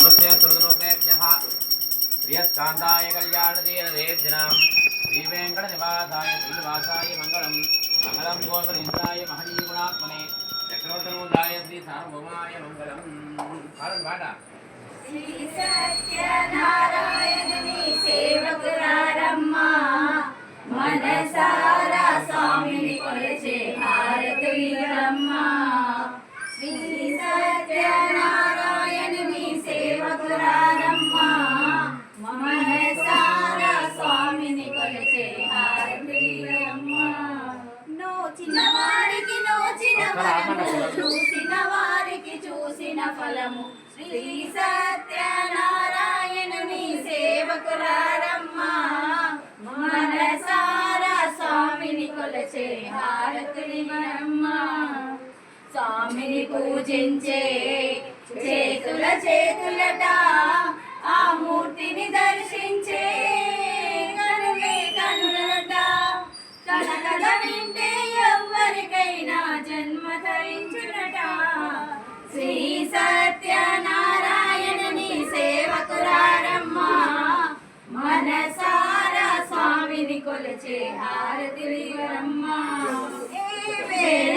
नमस्ते सर्वरूपेभ्यः प्रियस्कान्ताय कल्याणदीनदेवदिनां श्रीवेङ्कटनिवासाय श्रीनिवासाय मङ्गलं मङ्गलं गोसलिन्दाय महनीगुणात्मने चक्रवर्तनोदाय श्री सार्वभौमाय मङ्गलम् श्री सत्यनारायणनी सेवकुरारम्मा मनसारा स्वामिनि कोलचे भारतीयम्मा श्री सत्यनारायणनी सेवकुरारम्मा मनसारा स्वामिनि कोलचे भारतीयम्मा నోచిన వారికి నోచిన వరము చూసిన వారికి చూసిన ఫలము శ్రీ సత్యనారాయణుని సేవకులారమ్మ మనసారా స్వామిని కొలచే హారతులివరమ్మ స్వామిని పూజించే చేతులట ఆ మూర్తిని దర్శించే కనులే కనులట తన కథ వింటే ఎవ్వరికైనా జన్మ ధరించునట శ్రీ సత్యనారాయణని సేవకురారమ్మ మనసారా స్వామిని కొలచే హారతిలివరమ్మ ఏ వేళ